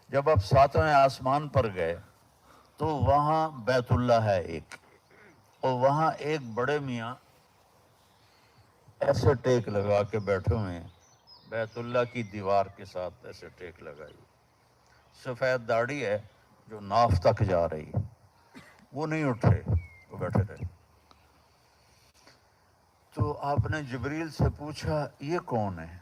جب آپ 7ویں آسمان پر گئے تو وہاں بیت اللہ ہے ایک، اور وہاں ایک بڑے میاں ایسے ٹیک لگا کے بیٹھے ہوئے ہیں، بیت اللہ کی دیوار کے ساتھ ایسے ٹیک لگائی، سفید داڑھی ہے جو ناف تک جا رہی ہے، وہ نہیں اٹھے، وہ بیٹھے رہے۔ تو آپ نے جبریل سے پوچھا یہ کون ہے؟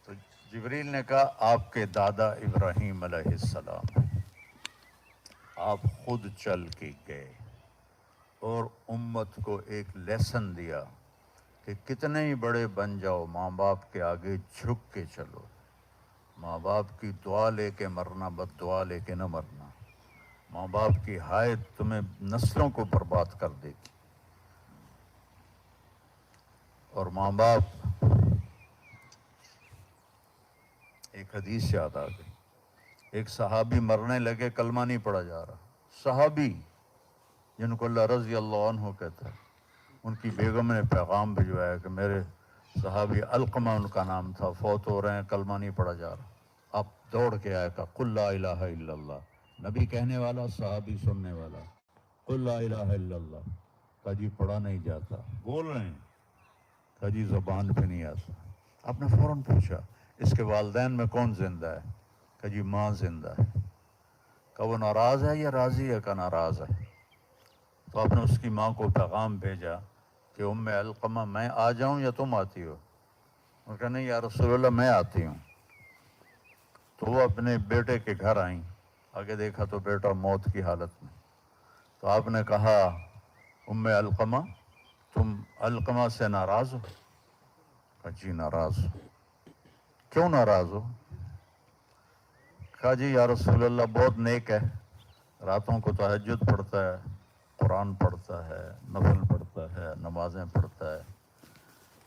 تو جبریل نے کہا آپ کے دادا ابراہیم علیہ السلام ہیں، آپ خود چل کے گئے اور امت کو ایک لیسن دیا کہ کتنے ہی بڑے بن جاؤ، ماں باپ کے آگے جھک کے چلو، ماں باپ کی دعا لے کے مرنا، بد دعا لے کے نہ مرنا، ماں باپ کی ہائے تمہیں نسلوں کو برباد کر دے گی۔ اور ماں باپ، ایک حدیث یاد آ گئی، ایک صحابی مرنے لگے، کلمہ نہیں پڑھا جا رہا، صحابی جن کو اللہ رضی اللہ عنہ کہتا ہے، ان کی بیگم نے پیغام بھجوایا کہ میرے صحابی علقمہ ان کا نام تھا، فوت ہو رہے ہیں، کلمہ نہیں پڑھا جا رہا۔ آپ دوڑ کے آئے، کہا قل لا الہ الا اللہ، نبی کہنے والا، صحابی سننے والا، قل لا الہ الا اللہ، کہا جی پڑھا نہیں جاتا، بول رہے ہیں، کہا جی زبان پہ نہیں آتا۔ آپ نے فوراً پوچھا اس کے والدین میں کون زندہ ہے؟ کہا جی ماں زندہ ہے۔ کہا وہ ناراض ہے یا راضی ہے؟ کہا ناراض ہے۔ تو آپ نے اس کی ماں کو پیغام بھیجا کہ ام علقمہ میں آ جاؤں یا تم آتی ہو؟ انہوں نے کہا نہیں یا رسول اللہ میں آتی ہوں۔ تو وہ اپنے بیٹے کے گھر آئیں، آگے دیکھا تو بیٹا موت کی حالت میں۔ تو آپ نے کہا ام علقمہ تم علقمہ سے ناراض ہو؟ کہا جی ناراض ہو۔ کیوں ناراض ہو؟ کہا جی یا رسول اللہ بہت نیک ہے، راتوں کو تہجد پڑھتا ہے، قرآن پڑھتا ہے، نفل پڑھتا ہے، نمازیں پڑھتا ہے،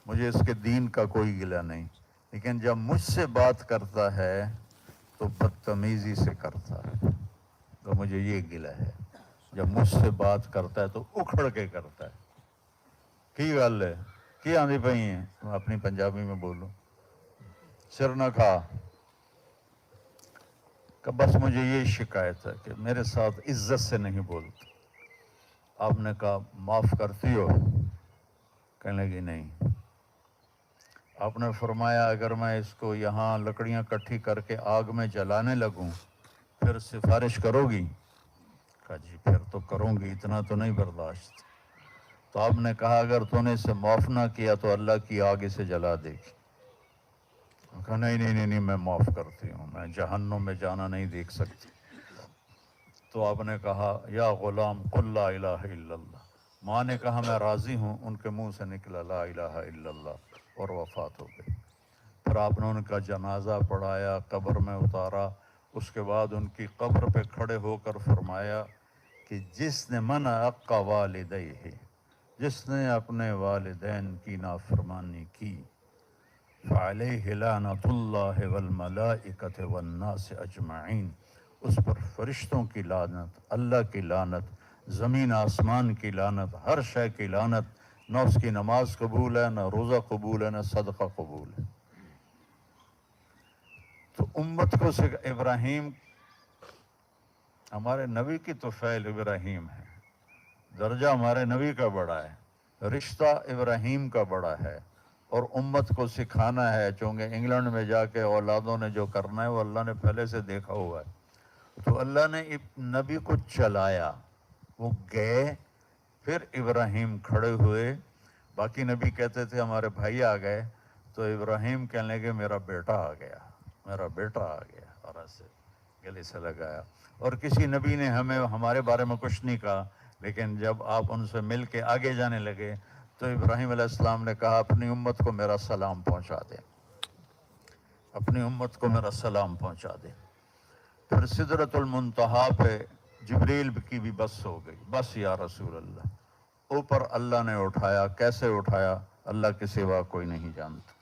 مجھے اس کے دین کا کوئی گلہ نہیں، لیکن جب مجھ سے بات کرتا ہے تو بدتمیزی سے کرتا ہے، تو مجھے یہ گلہ ہے، جب مجھ سے بات کرتا ہے تو اکھڑ کے کرتا ہے۔ کی گل ہے کی آندھی پئی ہیں، میں اپنی پنجابی میں بولوں، سر نہ کھا، کہ بس مجھے یہ شکایت ہے کہ میرے ساتھ عزت سے نہیں بولتا۔ آپ نے کہا معاف کرتی ہو؟ کہنے لگی نہیں۔ آپ نے فرمایا اگر میں اس کو یہاں لکڑیاں کٹھی کر کے آگ میں جلانے لگوں پھر سفارش کرو گی؟ کہا جی پھر تو کروں گی، اتنا تو نہیں برداشت۔ تو آپ نے کہا اگر تو نے اسے معاف نہ کیا تو اللہ کی آگ اسے جلا دے گی۔ کہا نہیں نہیں نہیں نہیں میں معاف کرتی ہوں، میں جہنم میں جانا نہیں دیکھ سکتی۔ تو آپ نے کہا یا غلام قل لا الہ الا اللہ، ماں نے کہا میں راضی ہوں، ان کے منہ سے نکلا لا الہ الا اللہ اور وفات ہو گئی۔ پھر آپ نے ان کا جنازہ پڑھایا، قبر میں اتارا، اس کے بعد ان کی قبر پہ کھڑے ہو کر فرمایا کہ جس نے من عق والدیہ، جس نے اپنے والدین کی نافرمانی کی، فعلیہ لعنۃ اللہ والملائکۃ والناس اجمعین، اس پر فرشتوں کی لعنت، اللہ کی لعنت، زمین آسمان کی لعنت، ہر شے کی لعنت، نہ اس کی نماز قبول ہے، نہ روزہ قبول ہے، نہ صدقہ قبول ہے۔ تو امت کو ابراہیم، ہمارے نبی کی تو فعل ابراہیم ہے، درجہ ہمارے نبی کا بڑا ہے، رشتہ ابراہیم کا بڑا ہے، اور امت کو سکھانا ہے، چونکہ انگلینڈ میں جا کے اولادوں نے جو کرنا ہے وہ اللہ نے پہلے سے دیکھا ہوا ہے۔ تو اللہ نے نبی کو چلایا، وہ گئے، پھر ابراہیم کھڑے ہوئے، باقی نبی کہتے تھے ہمارے بھائی آ گئے، تو ابراہیم کہنے لگے میرا بیٹا آ گیا، میرا بیٹا آ گیا، اور ایسے گلے سے لگایا۔ اور کسی نبی نے ہمیں ہمارے بارے میں کچھ نہیں کہا، لیکن جب آپ ان سے مل کے آگے جانے لگے تو ابراہیم علیہ السلام نے کہا اپنی امت کو میرا سلام پہنچا دے، اپنی امت کو میرا سلام پہنچا دے۔ پھر سدرۃ المنتہا پہ جبریل کی بھی بس ہو گئی، بس یا رسول اللہ، اوپر اللہ نے اٹھایا، کیسے اٹھایا اللہ کے سوا کوئی نہیں جانتا،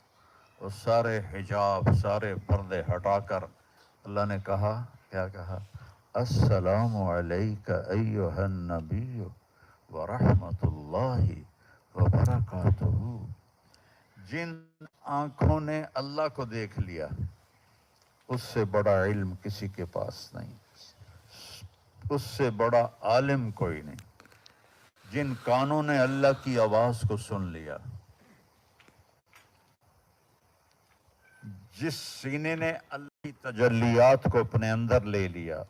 اور سارے حجاب، سارے پردے ہٹا کر اللہ نے کہا، کیا کہا؟ السلام علیک ایھا النبی ورحمۃ اللہ وبرکاتہ۔ جن آنکھوں نے اللہ کو دیکھ لیا اس سے بڑا علم کسی کے پاس نہیں، اس سے بڑا عالم کوئی نہیں۔ جن کانوں نے اللہ کی آواز کو سن لیا، جس سینے نے اللہ کی تجلیات کو اپنے اندر لے لیا۔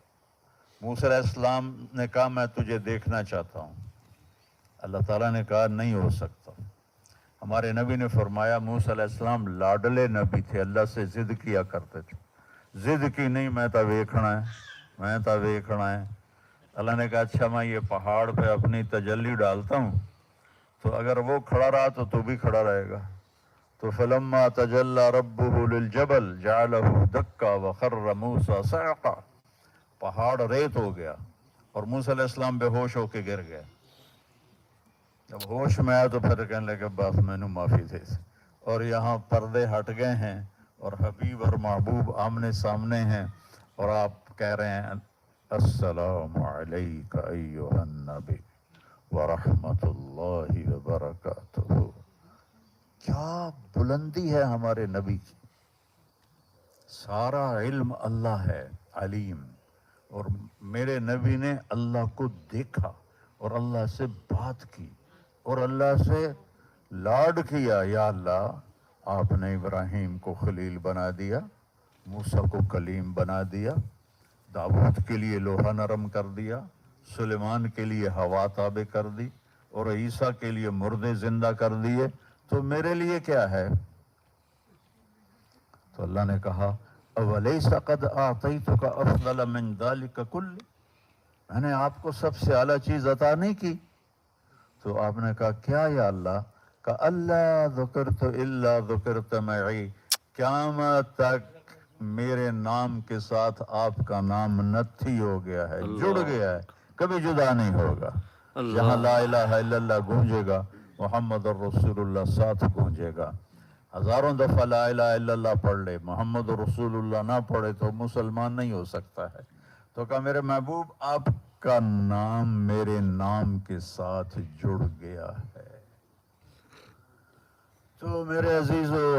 موسیٰ علیہ السلام نے کہا میں تجھے دیکھنا چاہتا ہوں، اللہ تعالیٰ نے کہا نہیں ہو سکتا۔ ہمارے نبی نے فرمایا موسیٰ علیہ السلام لاڈلے نبی تھے، اللہ سے ضد کیا کرتے تھے، ضد کی نہیں میں تا ویکھنا ہے، میں تا ویکھنا ہے۔ اللہ نے کہا اچھا میں یہ پہاڑ پہ اپنی تجلی ڈالتا ہوں، تو اگر وہ کھڑا رہا تو تو بھی کھڑا رہے گا۔ تو فلما تجلی ربہ للجبل جعلہ دکا وخر موسیٰ صعقا، پہاڑ ریت ہو گیا اور موسیٰ علیہ السلام بے ہوش ہو کے گر گئے۔ جب ہوش میں آیا تو پھر کہنے لگے بس میں نے معافی دے دی۔ اور یہاں پردے ہٹ گئے ہیں اور حبیب اور محبوب آمنے سامنے ہیں، اور آپ کہہ رہے ہیں السلام علیک ایھا النبی ورحمۃ اللہ وبرکاتہ۔ کیا بلندی ہے ہمارے نبی کی، سارا علم اللہ ہے علیم، اور میرے نبی نے اللہ کو دیکھا اور اللہ سے بات کی اور اللہ سے لاڈ کیا۔ یا اللہ آپ نے ابراہیم کو خلیل بنا دیا، موسیٰ کو کلیم بنا دیا، داؤد کے لیے لوہا نرم کر دیا، سلیمان کے لیے ہوا تابع کر دی، اور عیسیٰ کے لیے مردے زندہ کر دیے، تو میرے لیے کیا ہے؟ تو اللہ نے کہا اولیس قد اعطیتک افضل من ذلک کل، میں نے آپ کو سب سے اعلیٰ چیز عطا نہیں کی؟ تو آپ نے کہا کیا یا اللہ؟ کہ اللہ ذکرت الا ذکرت معی، قیامت تک میرے نام کے ساتھ آپ کا نام نتھی ہو گیا ہے، جڑ گیا ہے، کبھی جدا نہیں ہوگا۔ جہاں لا الہ الا اللہ گونجے گا محمد الرسول اللہ ساتھ گونجے گا۔ ہزاروں دفعہ لا الہ الا اللہ پڑھ لے، محمد الرسول اللہ نہ پڑھے تو مسلمان نہیں ہو سکتا ہے۔ تو کہا میرے محبوب آپ کا نام میرے نام کے ساتھ جڑ گیا ہے۔ تو میرے عزیزو،